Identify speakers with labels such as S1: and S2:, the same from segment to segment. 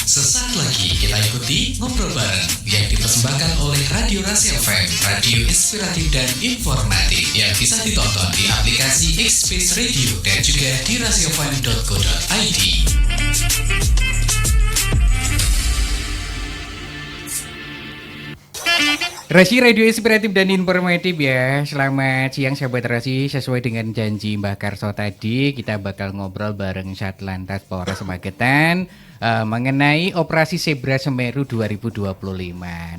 S1: Sesaat lagi kita ikuti ngobrol bareng yang dipersembahkan oleh Radio Rasi FM, radio inspiratif dan informatif yang bisa ditonton di aplikasi X-Space Radio dan juga di rasiofm.co.id.
S2: Rasi Radio Inspiratif dan Informatif ya. Selamat siang sahabat Rasi. Sesuai dengan janji Mbah Karso tadi, kita bakal ngobrol bareng Satlantas Polres Magetan mengenai operasi Zebra Semeru 2025.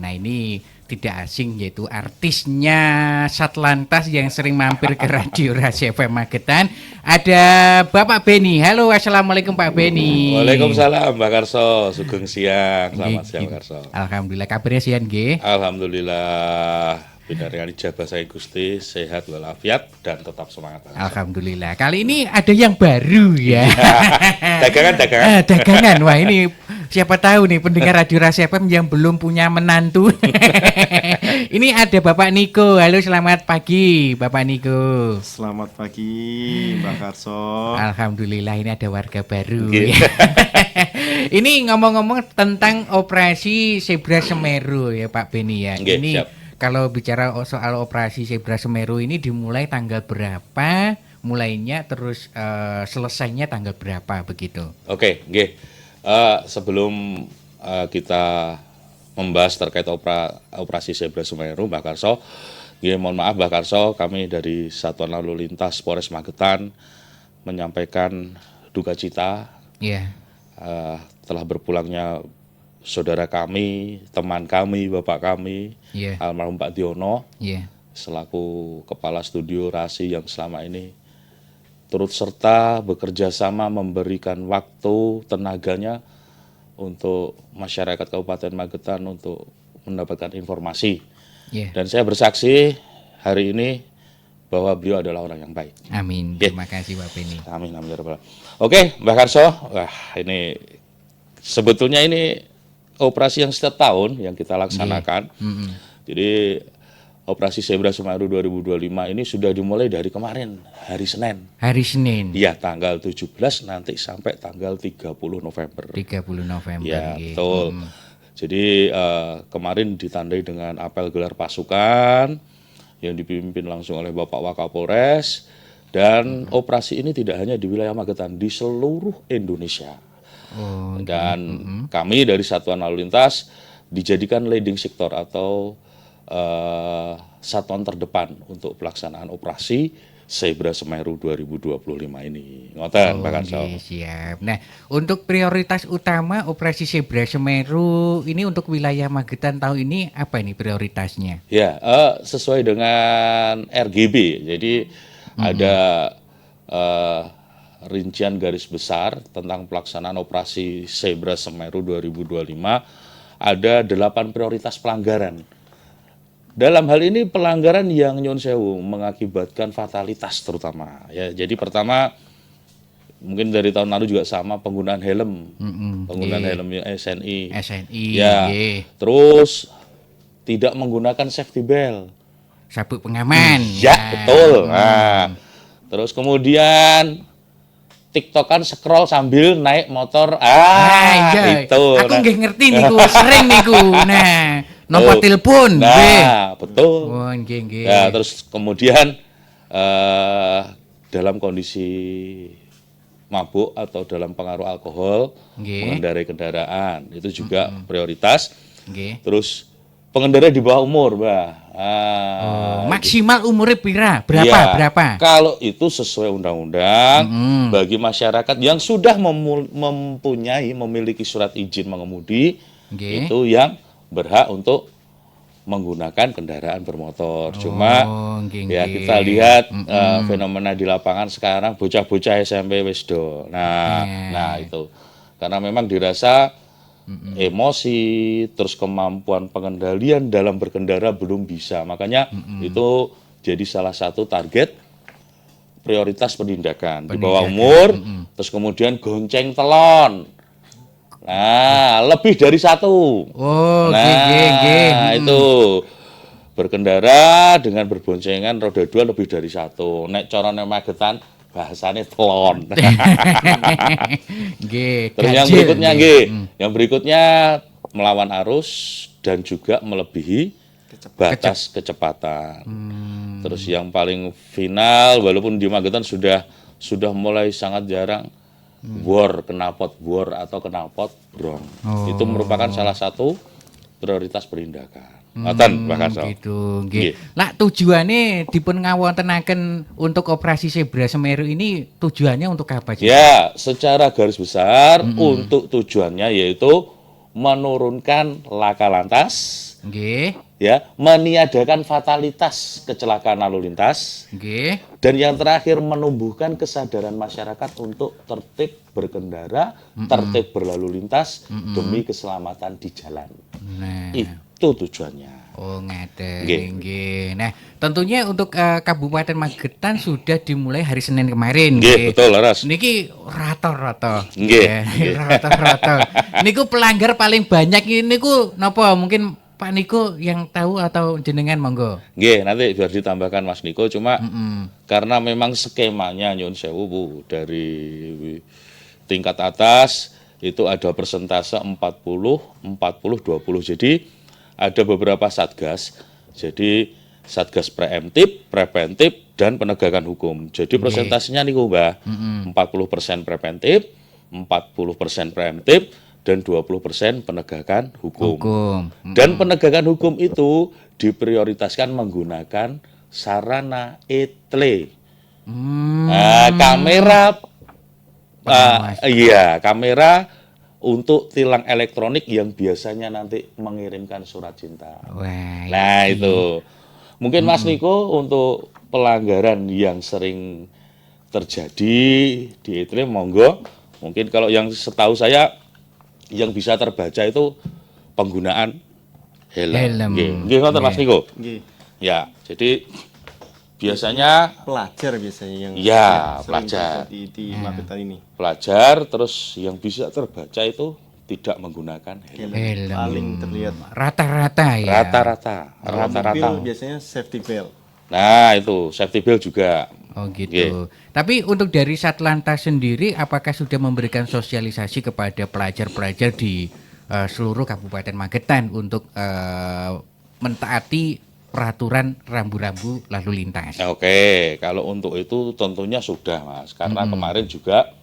S2: Nah ini tidak asing, yaitu artisnya Satlantas yang sering mampir ke Radio Rasi FM Magetan. Ada Bapak Beni. Halo, assalamualaikum Pak Beni.
S3: Waalaikumsalam Mbak Karso. Sugeng siang. Selamat siang Mbak Karso.
S2: Alhamdulillah, kabarnya siang nggih.
S3: Alhamdulillah. Binaringan ijabah saya Gusti, sehat walafiat dan tetap semangat.
S2: Alhamdulillah. Kali ini ada yang baru ya.
S3: Dagangan.
S2: Dagangan. Wah, ini siapa tahu nih pendengar Radio Rasi FM yang belum punya menantu. Ini ada Bapak Niko. Halo, selamat pagi Bapak Niko.
S4: Selamat pagi Mbak Karso.
S2: Alhamdulillah, ini ada warga baru. Ini ngomong-ngomong tentang operasi Zebra Semeru ya Pak Beni ya.
S3: Oke,
S2: Ini
S3: siap.
S2: kalau bicara soal operasi Zebra Semeru ini dimulai tanggal berapa? Mulainya terus selesainya tanggal berapa begitu?
S3: Oke, nggih. Sebelum kita membahas terkait operasi Zebra Semeru Mbak Karso, nggih mohon maaf Mbak Karso, kami dari Satuan Lalu Lintas Polres Magetan menyampaikan duka cita telah berpulangnya saudara kami, teman kami, bapak kami, almarhum Pak Diono, selaku kepala studio Rasi yang selama ini turut serta bekerja sama memberikan waktu, tenaganya untuk masyarakat Kabupaten Magetan untuk mendapatkan informasi. Dan saya bersaksi hari ini bahwa beliau adalah orang yang baik.
S2: Amin. Terima kasih Pak Beni.
S3: Amin, amin. Oke, Mbak Karso, wah ini sebetulnya ini operasi yang setiap tahun yang kita laksanakan. Jadi operasi Zebra Semeru 2025 ini sudah dimulai dari kemarin, hari Senin.
S2: Hari Senin.
S3: Iya, tanggal 17 nanti sampai tanggal 30 November.
S2: 30 November.
S3: Ya, betul. Jadi kemarin ditandai dengan apel gelar pasukan yang dipimpin langsung oleh Bapak Wakapolres, dan operasi ini tidak hanya di wilayah Magetan, di seluruh Indonesia. Dan kami dari Satuan Lalu Lintas dijadikan leading sector atau satuan terdepan untuk pelaksanaan operasi Zebra Semeru 2025 ini. Ngoten Pak Karso.
S2: Siap. Nah, untuk prioritas utama operasi Zebra Semeru ini untuk wilayah Magetan tahun ini apa ini prioritasnya? Ya,
S3: sesuai dengan RGB. Jadi ada rincian garis besar tentang pelaksanaan operasi Zebra Semeru 2025, ada 8 prioritas pelanggaran. Dalam hal ini pelanggaran yang nyun sewu mengakibatkan fatalitas terutama. Ya, jadi pertama mungkin dari tahun lalu juga sama, penggunaan helm, penggunaan helm SNI. Ya, terus tidak menggunakan safety belt,
S2: sabuk pengaman.
S3: Ya, betul. Nah, terus kemudian TikTokan scroll sambil naik motor. Itu.
S2: Aku nggak ngerti niku, sering niku. Nah, nomor telepon.
S3: Nah, betul.
S2: Ya,
S3: terus kemudian dalam kondisi mabuk atau dalam pengaruh alkohol mengendarai kendaraan, itu juga prioritas. Terus pengendara di bawah umur, Mbak.
S2: Maksimal umurnya berapa?
S3: Kalau itu sesuai undang-undang, bagi masyarakat yang sudah memiliki surat izin mengemudi, itu yang berhak untuk menggunakan kendaraan bermotor. Cuma ya kita lihat fenomena di lapangan sekarang, bocah-bocah SMP wis do. Nah itu karena memang dirasa emosi, terus kemampuan pengendalian dalam berkendara belum bisa. Makanya itu jadi salah satu target prioritas penindakan. Di bawah umur, terus kemudian gonceng telon. Nah, lebih dari satu. Itu berkendara dengan berboncengan roda dua lebih dari satu. Nek corone Magetan bahasane telon.
S2: Nggih.
S3: Terus yang
S2: ganjil,
S3: berikutnya
S2: nggih.
S3: nggih, yang berikutnya melawan arus dan juga melebihi batas kecepatan. Terus yang paling final, walaupun di Magetan sudah mulai sangat jarang knalpot bor atau knalpot brong. Itu merupakan salah satu prioritas penindakan. Ngoten, Pak Karso.
S2: Gitu,
S3: Nggih.
S2: nggih. Lah tujuannya dipun ngawontenaken untuk operasi Zebra Semeru ini tujuannya untuk apa sih?
S3: Ya, secara garis besar untuk tujuannya yaitu menurunkan laka lantas,
S2: Nggih.
S3: ya, meniadakan fatalitas kecelakaan lalu lintas,
S2: Nggih.
S3: dan yang terakhir menumbuhkan kesadaran masyarakat untuk tertib berkendara, tertib berlalu lintas demi keselamatan di jalan.
S2: Nah.
S3: Itu tujuannya.
S2: Oh ngeten,
S3: Nggih.
S2: nggih. Nah, tentunya untuk Kabupaten Magetan sudah dimulai hari Senin kemarin.
S3: Nggih, betul, Laras.
S2: Niki rata-rata.
S3: Nggih,
S2: Ya,
S3: nggih.
S2: rata-rata. Niku pelanggar paling banyak ini niku napa? Mungkin Pak Niko yang tahu atau jenengan monggo.
S3: Nggih, nanti biar ditambahkan Mas Niko, cuma karena memang skemanya nyun sewu Bu, dari tingkat atas itu ada persentase 40 40 20. Jadi ada beberapa satgas. Jadi satgas preventif dan penegakan hukum. Jadi persentasenya niku Mbah, 40% preventif, 40% preventif dan 20% penegakan hukum. Dan penegakan hukum itu diprioritaskan menggunakan sarana etle. Kamera, kamera untuk tilang elektronik yang biasanya nanti mengirimkan surat cinta.
S2: Wah.
S3: Nah itu, mungkin Mas Niko untuk pelanggaran yang sering terjadi di etle, monggo. Mungkin kalau yang setahu saya yang bisa terbaca itu penggunaan helm. Nggih, ngoten Mas Niko.
S4: Nggih.
S3: Ya, jadi biasanya
S4: Pelajar biasanya yang
S3: Ya,
S4: sering
S3: pelajar.
S4: terjadi di Magetan ini.
S3: pelajar, terus yang bisa terbaca itu tidak menggunakan helm.
S2: Helm.
S4: Paling terlihat.
S2: Rata-rata ya.
S3: Rata-rata.
S4: Mobil biasanya safety belt.
S3: Nah, itu safety belt juga.
S2: Oh gitu.
S3: Nggih.
S2: Tapi untuk dari Satlantas sendiri, apakah sudah memberikan sosialisasi kepada pelajar-pelajar di seluruh Kabupaten Magetan untuk mentaati peraturan rambu-rambu lalu lintas?
S3: Oke, kalau untuk itu tentunya sudah Mas, karena kemarin juga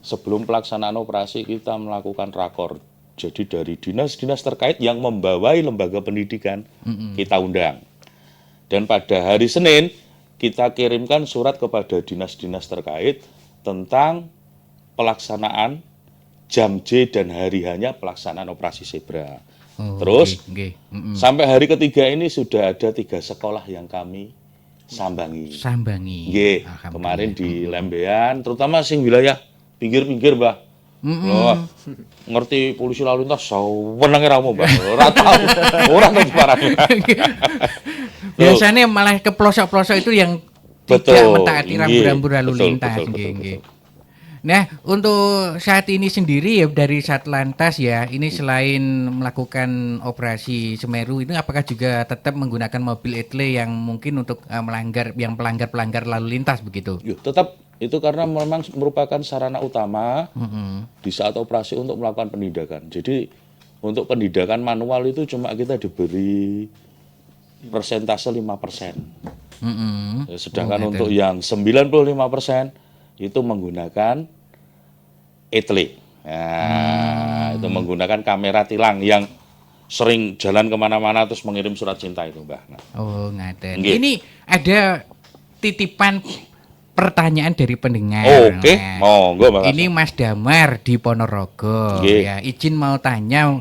S3: sebelum pelaksanaan operasi kita melakukan rakor. Jadi dari dinas-dinas terkait yang membawai lembaga pendidikan kita undang. Dan pada hari Senin kita kirimkan surat kepada dinas-dinas terkait tentang pelaksanaan jam J dan hari hanya pelaksanaan operasi Zebra.
S2: Oh,
S3: Terus
S2: nggih, nggih.
S3: sampai hari ketiga ini sudah ada 3 sekolah yang kami sambangi.
S2: Sambangi.
S3: Nggih,
S2: Alhamdulillah.
S3: kemarin di Lembean, terutama sing wilayah pinggir-pinggir, Mbah. Loh, ngerti polisi lalu lintas sawenenge ra Mbah. Ora tau. Ora tau parane.
S2: Biasanya malah ke pelosok-pelosok itu yang tidak
S3: Betul,
S2: mentaati
S3: nggih.
S2: rambu-rambu lalu
S3: Betul,
S2: lintas.
S3: betul,
S2: Nggih,
S3: betul,
S2: nggih.
S3: betul.
S2: Nah, untuk saat ini sendiri ya dari Satlantas ya, ini selain melakukan operasi Semeru ini apakah juga tetap menggunakan mobil etle yang mungkin untuk pelanggar-pelanggar lalu lintas begitu?
S3: Yuk, tetap itu karena memang merupakan sarana utama di saat operasi untuk melakukan penindakan. Jadi untuk penindakan manual itu cuma kita diberi persentase 5%. Sedangkan untuk yang 95% itu menggunakan etle. Nah, itu menggunakan kamera tilang yang sering jalan kemana-mana terus mengirim surat cinta itu, Mbah. Nah,
S2: Oh, ngaten.
S3: Nggih.
S2: Ini ada titipan pertanyaan dari pendengar.
S3: Oke, monggo, Mbak.
S2: Ini Mas Damar di Ponorogo.
S3: Nggih.
S2: Ya, izin mau tanya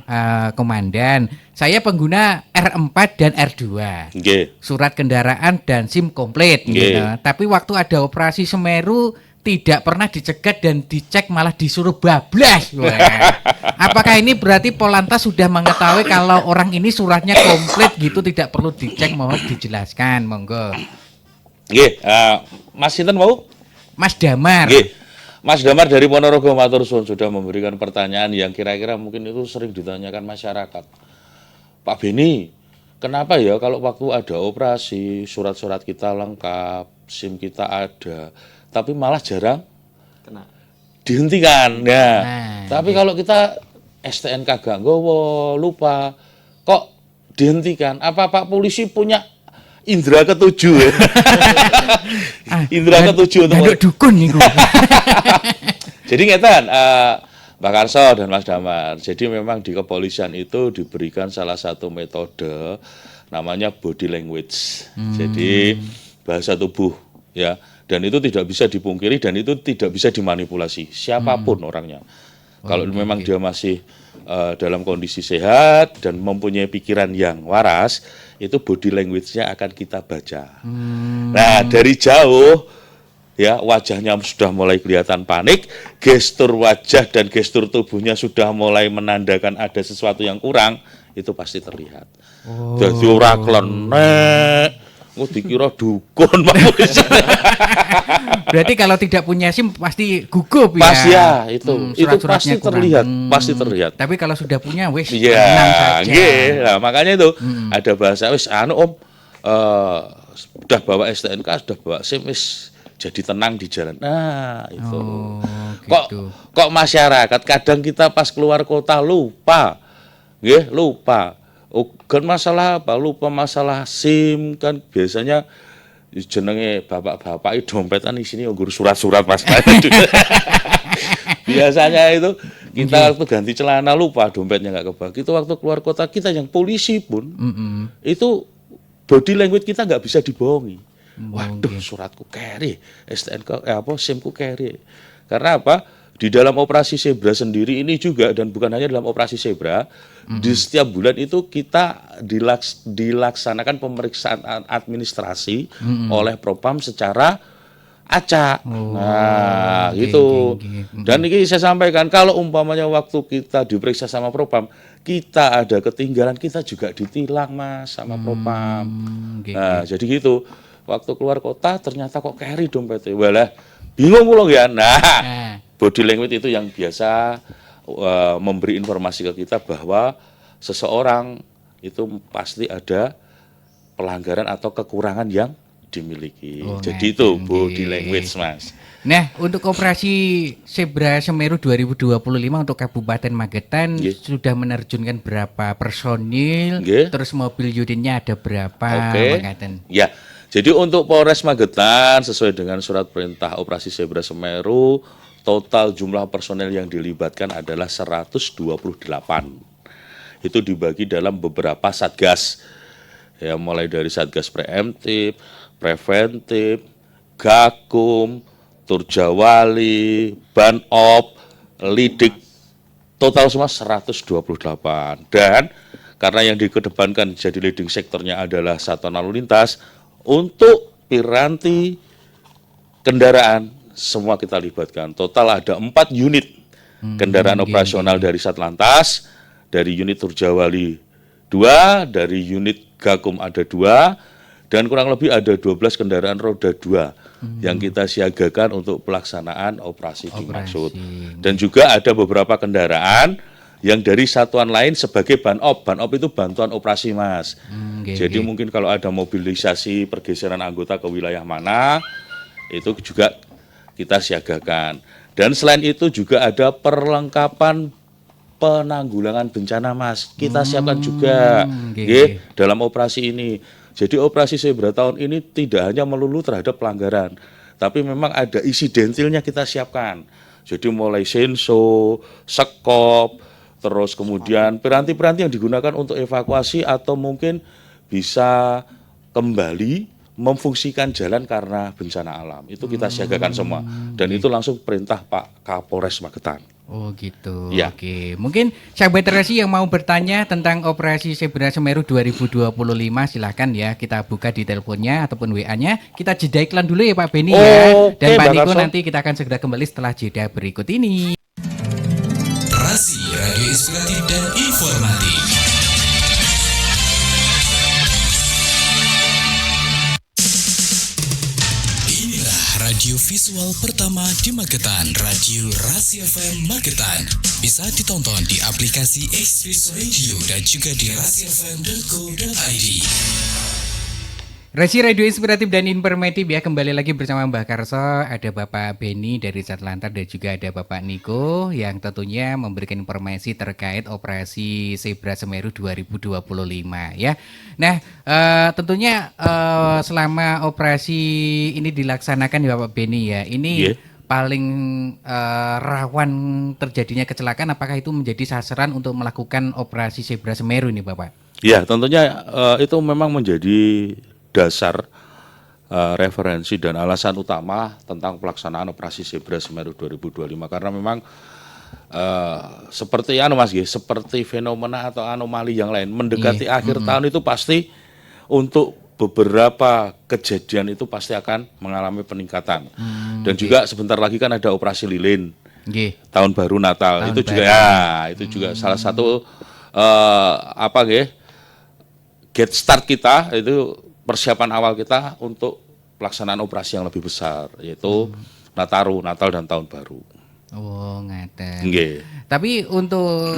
S2: Komandan. Saya pengguna R4 dan R2.
S3: Nggih.
S2: Surat kendaraan dan SIM komplit
S3: Nggih.
S2: gitu. Tapi waktu ada operasi Semeru tidak pernah dicegat dan dicek malah disuruh bablas. Wah. Apakah ini berarti Polantas sudah mengetahui kalau orang ini suratnya komplit gitu tidak perlu dicek, mohon dijelaskan monggo.
S3: Nggih, Mas sinten mau?
S2: Mas Damar.
S3: Nggih. Mas Damar dari Ponorogo matur suwun sudah memberikan pertanyaan yang kira-kira mungkin itu sering ditanyakan masyarakat. Pak Beni, kenapa ya kalau waktu ada operasi surat-surat kita lengkap, SIM kita ada, tapi malah jarang
S4: Kena.
S3: dihentikan. Nah, tapi
S2: gitu.
S3: kalau kita STNK gak nggowo, lupa, kok dihentikan? Apa Pak polisi punya indera ketujuh ya? Indera ketujuh untuk
S2: dukun nih gue.
S3: Jadi ngeten, Mbak Karso dan Mas Damar. Jadi memang di kepolisian itu diberikan salah satu metode namanya body language. Jadi bahasa tubuh ya. Dan itu tidak bisa dipungkiri dan itu tidak bisa dimanipulasi siapapun orangnya. Kalau memang dia masih dalam kondisi sehat dan mempunyai pikiran yang waras, itu body language-nya akan kita baca. Nah, dari jauh ya wajahnya sudah mulai kelihatan panik, gestur wajah dan gestur tubuhnya sudah mulai menandakan ada sesuatu yang kurang, itu pasti terlihat. Jadi ora klenek, dikira dukun Pak polisi.
S2: Berarti kalau tidak punya SIM pasti gugup ya.
S3: Pasti ya, itu pasti
S2: surat-suratnya
S3: terlihat,
S2: kurang.
S3: pasti terlihat.
S2: Tapi kalau sudah punya wis tenang
S3: Iya,
S2: saja.
S3: nggih. Nah, makanya itu ada bahasa wis Om, sudah bawa STNK, sudah bawa SIM wis jadi tenang di jalan. Nah, itu.
S2: Gitu.
S3: Kok masyarakat kadang kita pas keluar kota lupa. Nggih, lupa. Kan masalah apa? Lupa masalah SIM kan biasanya jenenge bapak-bapak itu dompetan di sini nggur surat-surat Mas. Biasanya itu kita waktu ganti celana lupa dompetnya nggak kebagi. Itu waktu keluar kota kita yang polisi pun itu body language kita nggak bisa dibohongi. Waduh, suratku carry, STNK SIM-ku carry. Karena apa? Di dalam operasi Zebra sendiri ini juga dan bukan hanya dalam operasi Zebra, di setiap bulan itu kita dilaksanakan pemeriksaan administrasi oleh Propam secara acak. Nah, gitu. Dan ini saya sampaikan kalau umpamanya waktu kita diperiksa sama Propam, kita ada ketinggalan, kita juga ditilang Mas sama Propam. Nah, jadi gitu. Waktu keluar kota ternyata kok carry dompetnya. Walah, bingung pulang ya. Nah, body language itu yang biasa memberi informasi ke kita bahwa seseorang itu pasti ada pelanggaran atau kekurangan yang dimiliki. Jadi itu body language Mas.
S2: Nah, untuk operasi Zebra Semeru 2025 untuk Kabupaten Magetan sudah menerjunkan berapa personil? Terus mobil unitnya ada berapa? Magetan?
S3: Ya. Jadi untuk Polres Magetan sesuai dengan surat perintah operasi Zebra Semeru, total jumlah personel yang dilibatkan adalah 128. Itu dibagi dalam beberapa satgas. Ya, mulai dari satgas preemptif, preventif, Gakum, Turjawali, Banop, Lidik, total semua 128. Dan karena yang dikedepankan jadi leading sektornya adalah Satuan Lalu Lintas, untuk piranti kendaraan semua kita libatkan. Total ada 4 unit kendaraan operasional dari Satlantas, dari unit Turjawali 2, dari unit Gakum ada 2, dan kurang lebih ada 12 kendaraan roda 2 yang kita siagakan untuk pelaksanaan operasi dimaksud. Dan juga ada beberapa kendaraan yang dari satuan lain sebagai Banop. Banop itu bantuan operasi Mas. Jadi mungkin kalau ada mobilisasi pergeseran anggota ke wilayah mana, itu juga kita siagakan. Dan selain itu juga ada perlengkapan penanggulangan bencana Mas. Kita siapkan juga dalam operasi ini. Jadi operasi Zebra tahun ini tidak hanya melulu terhadap pelanggaran, tapi memang ada isi dentilnya kita siapkan. Jadi mulai senso, sekop, terus kemudian piranti-piranti yang digunakan untuk evakuasi atau mungkin bisa kembali memfungsikan jalan karena bencana alam. Itu kita siagakan semua. Dan itu langsung perintah Pak Kapolres Magetan.
S2: Oh gitu.
S3: Ya.
S2: Oke. Mungkin sahabat Rasi yang mau bertanya tentang operasi Zebra Semeru 2025 silahkan ya, kita buka di teleponnya ataupun WA-nya. Kita jeda iklan dulu ya Pak Beni ya. Dan Pak Niko nanti kita akan segera kembali setelah jeda berikut ini.
S1: Rasi Radio Inspiratif dan Informatif. Inilah radio visual pertama di Magetan, Radio Rasi FM Magetan. Bisa ditonton di aplikasi Express Radio dan juga di rasifm.co.id.
S2: Resi Radio Inspiratif dan Informatif ya, kembali lagi bersama Mbah Karso, ada Bapak Beni dari Satlantas dan juga ada Bapak Niko yang tentunya memberikan informasi terkait operasi Zebra Semeru 2025 ya. Nah, tentunya selama operasi ini dilaksanakan ya Bapak Beni ya, ini paling rawan terjadinya kecelakaan, apakah itu menjadi sasaran untuk melakukan operasi Zebra Semeru ini Bapak?
S3: Ya, tentunya itu memang menjadi dasar referensi dan alasan utama tentang pelaksanaan operasi Zebra Semeru 2025 karena memang seperti Mas seperti fenomena atau anomali yang lain mendekati akhir tahun itu pasti untuk beberapa kejadian itu pasti akan mengalami peningkatan. Dan juga sebentar lagi kan ada operasi lilin. Tahun baru Natal
S2: Tahun
S3: itu
S2: baru.
S3: juga itu juga salah satu get start kita, itu persiapan awal kita untuk pelaksanaan operasi yang lebih besar, yaitu Nataru, Natal dan Tahun Baru.
S2: Oh, ngaten.
S3: Nggih.
S2: Tapi untuk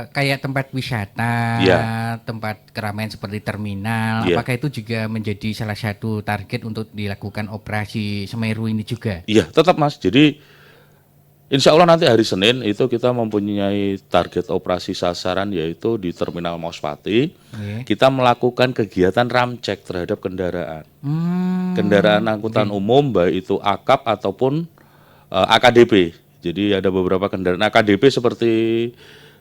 S2: kayak tempat wisata,
S3: Ya.
S2: tempat keramaian seperti terminal,
S3: Ya.
S2: apakah itu juga menjadi salah satu target untuk dilakukan operasi Semeru ini juga?
S3: Iya, tetap Mas. Jadi insya Allah nanti hari Senin itu kita mempunyai target operasi sasaran yaitu di Terminal Mauspati.
S2: Nggih.
S3: Kita melakukan kegiatan ramcek terhadap kendaraan. Kendaraan angkutan umum baik itu AKAP ataupun AKDP. Jadi ada beberapa kendaraan AKDP seperti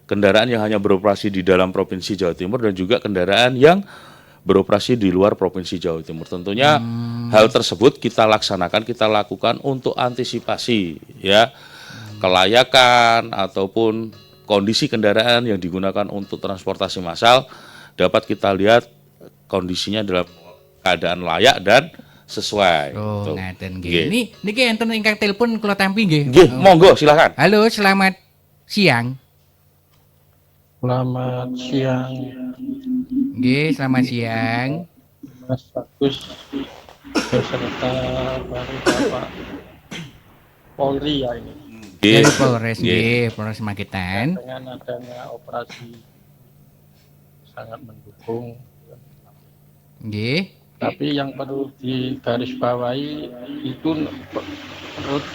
S3: kendaraan yang hanya beroperasi di dalam Provinsi Jawa Timur dan juga kendaraan yang beroperasi di luar Provinsi Jawa Timur. Tentunya hal tersebut kita laksanakan, kita lakukan untuk antisipasi ya kelayakan ataupun kondisi kendaraan yang digunakan untuk transportasi massal dapat kita lihat kondisinya dalam keadaan layak dan sesuai.
S2: Oh,
S3: Tuh.
S2: ngaten
S3: Nggih.
S2: nggih. Niki enten ingkang telepon kula tampi nggih.
S3: Nggih, monggo silakan.
S2: Halo, selamat siang.
S5: Selamat siang,
S2: Nggih, selamat siang.
S5: Mas Agus beserta baru Bapak Polri ya ini.
S3: Nggih.
S2: Dari Polres
S3: Nggih.
S2: nggih, Polres Magetan.
S5: Dengan adanya operasi sangat mendukung.
S2: Nggih.
S5: Tapi yang perlu digarisbawahi itu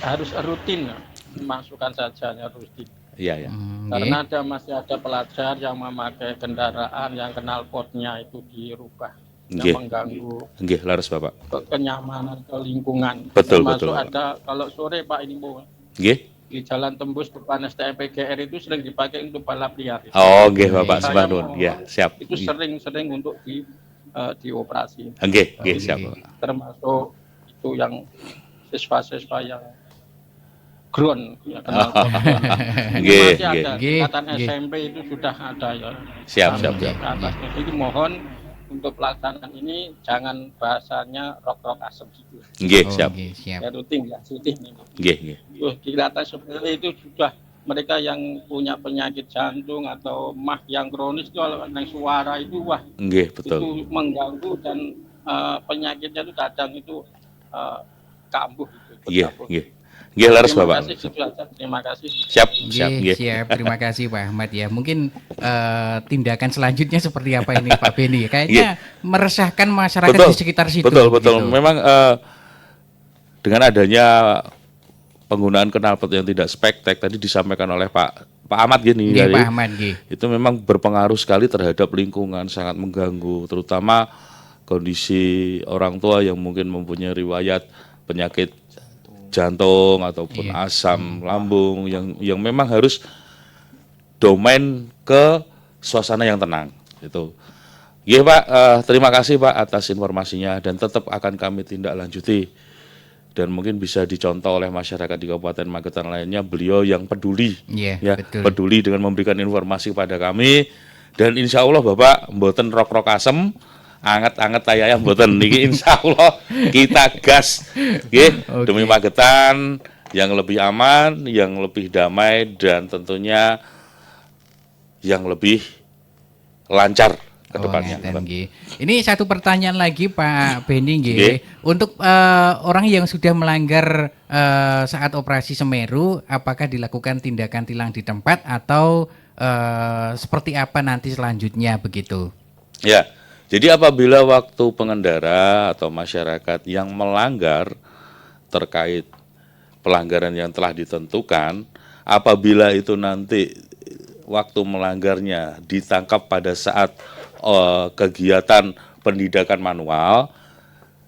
S5: harus rutin, masukkan saja rutin.
S3: Iya, ya.
S5: Karena masih ada pelajar yang memakai kendaraan yang knalpotnya itu dirubah,
S3: Nggih.
S5: yang mengganggu
S3: Nggih, laras Bapak.
S5: kenyamanan, ke lingkungan.
S3: Betul,
S5: Termasuk
S3: betul.
S5: ada kalau sore Pak ini Bu,
S3: Nggih.
S5: di Jalan Tembus depan STM PGR itu sering dipakai untuk balap liar.
S3: Oh, nggih Bapak,
S5: Saya
S3: Semanun.
S5: mau-
S3: Ya, siap.
S5: Itu sering-sering untuk dioperasi.
S3: Nggih, nggih, siap. Bapak.
S5: Termasuk itu yang siswa-siswa yang ground ya, kenal
S3: Nggih,
S5: masih ada
S3: nggih.
S5: tingkatan
S2: Nggih.
S5: SMP itu sudah ada ya.
S3: Siap,
S5: Sampai
S3: siap, siap.
S5: ke atasnya. Jadi mohon untuk pelaksanaan ini jangan bahasanya rok-rok asem gitu.
S3: Nggih,
S2: Oh,
S3: siap.
S2: nggih, siap.
S5: Ya rutin ya, rutin ini.
S3: Nggih, nggih.
S5: Tuh, dikata seperti itu sudah mereka yang punya penyakit jantung atau mah yang kronis itu kalau yang suara itu wah
S3: Nggih, betul.
S5: itu mengganggu dan penyakitnya itu kadang itu kambuh gitu.
S3: Nggih,
S5: berkambuh.
S3: nggih. Nggih, laras
S5: Terima
S3: Bapak.
S5: kasih, itu aja. Terima kasih.
S3: Siap, siap,
S2: Siap,
S3: nggih.
S2: siap. Terima kasih Pak Ahmad ya. Mungkin tindakan selanjutnya seperti apa ini Pak Beni? Kayaknya meresahkan masyarakat
S3: Betul,
S2: di sekitar situ.
S3: betul, betul.
S2: gitu.
S3: Memang dengan adanya penggunaan knalpot yang tidak spektek tadi disampaikan oleh Pak Ahmad gini
S2: Nggih,
S3: tadi,
S2: Pak Ahmad nggih.
S3: itu memang berpengaruh sekali terhadap lingkungan, sangat mengganggu, terutama kondisi orang tua yang mungkin mempunyai riwayat penyakit jantung ataupun
S2: Iya.
S3: asam lambung yang memang harus domain ke suasana yang tenang itu. Iya Pak, terima kasih Pak atas informasinya dan tetap akan kami tindak lanjuti dan mungkin bisa dicontoh oleh masyarakat di Kabupaten Magetan lainnya, beliau yang peduli
S2: Iya,
S3: ya,
S2: betul.
S3: peduli dengan memberikan informasi kepada kami dan insya Allah Bapak mboten rok-rok asem anget-anget tayaya mboten niki insya Allah kita gas nggih
S2: Oke.
S3: demi Magetan yang lebih aman, yang lebih damai dan tentunya yang lebih lancar ke depannya.
S2: ngaten nggih. Ini satu pertanyaan lagi Pak Beni nggih.
S3: Nggih.
S2: Untuk orang yang sudah melanggar saat operasi Semeru, apakah dilakukan tindakan tilang di tempat atau seperti apa nanti selanjutnya begitu?
S3: Ya, Jadi apabila waktu pengendara atau masyarakat yang melanggar terkait pelanggaran yang telah ditentukan, apabila itu nanti waktu melanggarnya ditangkap pada saat kegiatan penindakan manual,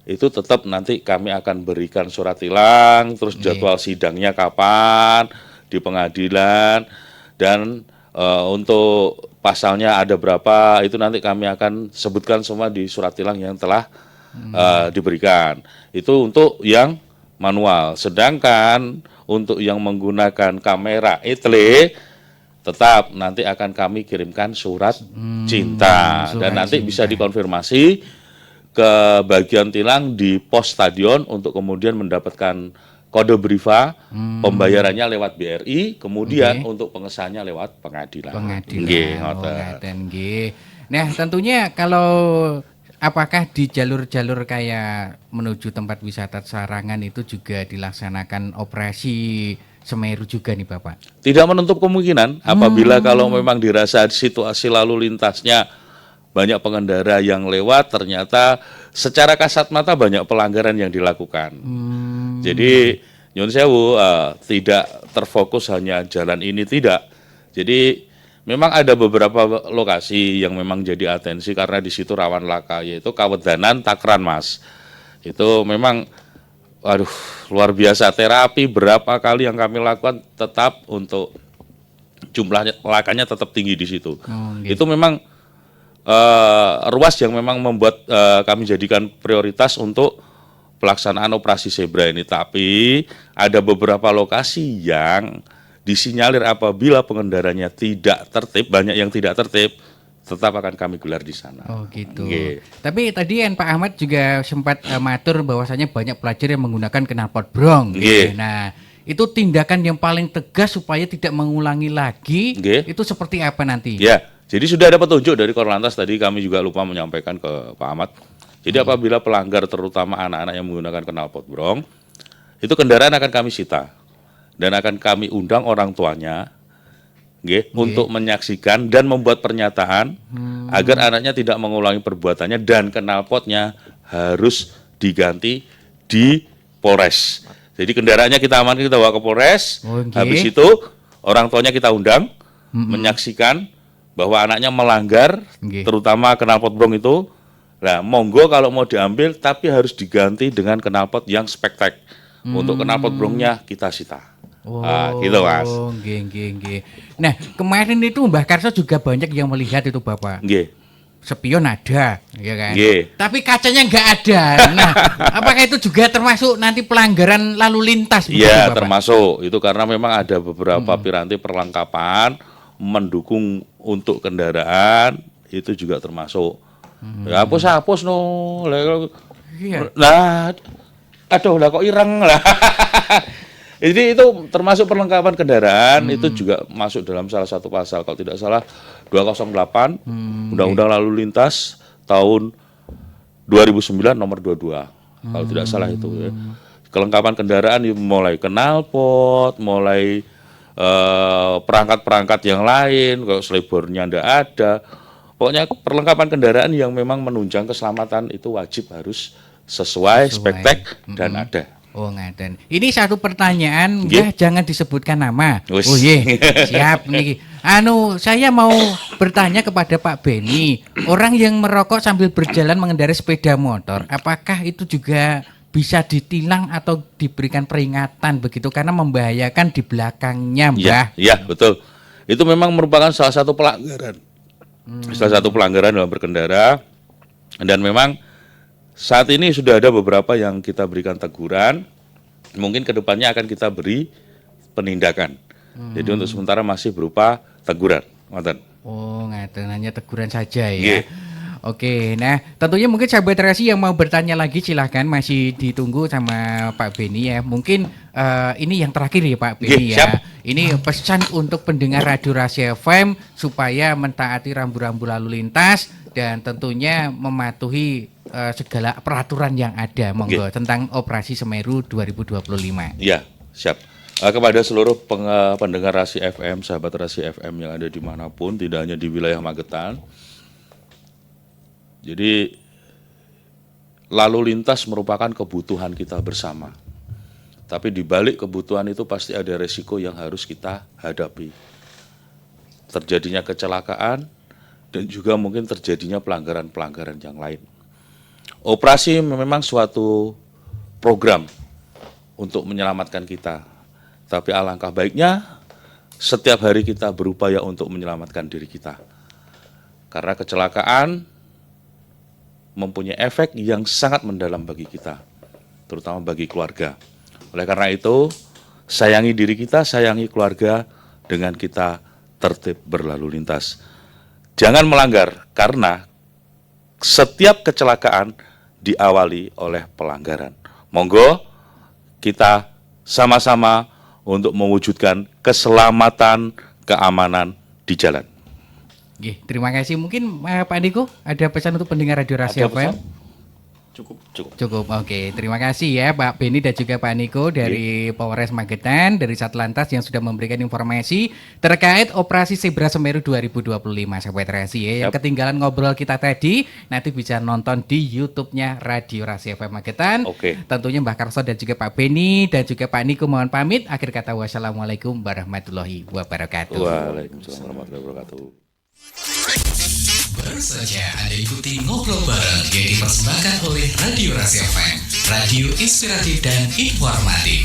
S3: itu tetap nanti kami akan berikan surat tilang, terus jadwal sidangnya kapan di pengadilan, dan untuk pasalnya ada berapa, itu nanti kami akan sebutkan semua di surat tilang yang telah diberikan. Itu untuk yang manual. Sedangkan untuk yang menggunakan kamera etle, tetap nanti akan kami kirimkan surat cinta. Dan nanti bisa dikonfirmasi ke bagian tilang di pos stadion untuk kemudian mendapatkan kode briva, pembayarannya lewat BRI, kemudian untuk pengesahannya lewat pengadilan. Nggih, ngoten.
S2: Nah, tentunya kalau apakah di jalur-jalur kayak menuju tempat wisata Sarangan itu juga dilaksanakan operasi Semeru juga nih Bapak?
S3: Tidak menutup kemungkinan apabila kalau memang dirasa situasi lalu lintasnya banyak pengendara yang lewat, ternyata secara kasat mata banyak pelanggaran yang dilakukan. Jadi nyun sewu, tidak terfokus hanya jalan ini, tidak. Jadi memang ada beberapa lokasi yang memang jadi atensi karena di situ rawan laka, yaitu Kawedanan Takran Mas. Itu memang luar biasa, terapi berapa kali yang kami lakukan tetap untuk jumlahnya lakanya tetap tinggi di situ. Itu memang ruas yang memang membuat kami jadikan prioritas untuk pelaksanaan operasi zebra ini. Tapi ada beberapa lokasi yang disinyalir apabila pengendaranya tidak tertib, banyak yang tidak tertib, tetap akan kami gelar di sana.
S2: Oh gitu. Tapi tadi Pak Ahmad juga sempat matur bahwasanya banyak pelajar yang menggunakan knalpot brong. Nah, itu tindakan yang paling tegas supaya tidak mengulangi lagi. Itu seperti apa nanti?
S3: Ya, jadi sudah ada petunjuk dari Korlantas, tadi kami juga lupa menyampaikan ke Pak Ahmad. Jadi apabila pelanggar, terutama anak-anak yang menggunakan knalpot brong, itu kendaraan akan kami sita dan akan kami undang orang tuanya untuk menyaksikan dan membuat pernyataan agar anaknya tidak mengulangi perbuatannya dan knalpotnya harus diganti di Polres. Jadi kendaraannya kita amankan, kita bawa ke Polres. Habis itu orang tuanya kita undang menyaksikan bahwa anaknya melanggar, terutama knalpot brong itu. Nah, monggo kalau mau diambil, tapi harus diganti dengan knalpot yang spektek. Untuk knalpot brongnya kita sita. Gitu Mas.
S2: Nah, kemarin itu Mbah Karso juga banyak yang melihat itu Bapak. Spion ada, ya kan? Tapi kacanya nggak ada. Nah, apakah itu juga termasuk nanti pelanggaran lalu lintas?
S3: Iya, termasuk. Itu karena memang ada beberapa piranti perlengkapan mendukung untuk kendaraan, itu juga termasuk. Ya, hapus no. Lah, aduh lah kok ireng lah. Jadi itu termasuk perlengkapan kendaraan, itu juga masuk dalam salah satu pasal, kalau tidak salah 208 Undang-Undang Lalu Lintas tahun 2009 nomor 22. Kalau tidak salah itu ya. Kelengkapan kendaraan mulai knalpot, mulai perangkat-perangkat yang lain, kalau selebornya ndak ada. Pokoknya perlengkapan kendaraan yang memang menunjang keselamatan itu wajib harus sesuai spektek dan ada.
S2: Oh ngaten. Ini satu pertanyaan, jangan disebutkan nama. Oh iya, siap nih. Saya mau bertanya kepada Pak Beni, orang yang merokok sambil berjalan mengendarai sepeda motor, apakah itu juga bisa ditilang atau diberikan peringatan begitu karena membahayakan di belakangnya, Mbah?
S3: Iya, betul. Itu memang merupakan salah satu pelanggaran. Salah satu pelanggaran dalam berkendara, dan memang saat ini sudah ada beberapa yang kita berikan teguran, mungkin kedepannya akan kita beri penindakan. Jadi untuk sementara masih berupa teguran. Ngaten.
S2: Oh ngaten, hanya teguran saja ya. Oke, nah tentunya mungkin sahabat Rasi yang mau bertanya lagi silahkan, masih ditunggu sama Pak Beni ya. Mungkin ini yang terakhir ya Pak Beni ya. Ini pesan untuk pendengar Radio Rasi FM supaya mentaati rambu-rambu lalu lintas dan tentunya mematuhi segala peraturan yang ada, monggo tentang operasi Semeru 2025.
S3: Iya, siap. Kepada seluruh pendengar Rasi FM, sahabat Rasi FM yang ada dimanapun, tidak hanya di wilayah Magetan, Jadi lalu lintas merupakan kebutuhan kita bersama. Tapi di balik kebutuhan itu pasti ada resiko yang harus kita hadapi. Terjadinya kecelakaan dan juga mungkin terjadinya pelanggaran-pelanggaran yang lain. Operasi memang suatu program untuk menyelamatkan kita. Tapi alangkah baiknya setiap hari kita berupaya untuk menyelamatkan diri kita. Karena kecelakaan mempunyai efek yang sangat mendalam bagi kita, terutama bagi keluarga. Oleh karena itu, sayangi diri kita, sayangi keluarga dengan kita tertib berlalu lintas. Jangan melanggar, karena setiap kecelakaan diawali oleh pelanggaran. Monggo kita sama-sama untuk mewujudkan keselamatan, keamanan di jalan.
S2: Oke, terima kasih. Mungkin Pak Andiko ada pesan untuk pendengar Radio Rahasia FM?
S4: Cukup.
S2: Oke, terima kasih ya Pak Beni dan juga Pak Niko dari Polres Magetan, dari Satlantas yang sudah memberikan informasi terkait operasi Zebra Semeru 2025, sahabat Rahasia ya. Yang ketinggalan ngobrol kita tadi nanti bisa nonton di YouTube-nya Radio Rahasia FM Magetan.
S3: Oke.
S2: Tentunya Mbak Karso dan juga Pak Beni dan juga Pak Niko mohon pamit. Akhir kata wassalamualaikum warahmatullahi wabarakatuh.
S3: Waalaikumsalam warahmatullahi wabarakatuh.
S1: Baru saja Anda ikuti ngobrol bareng yang dipersembahkan oleh Radio Rahasia FM, radio inspiratif dan informatif.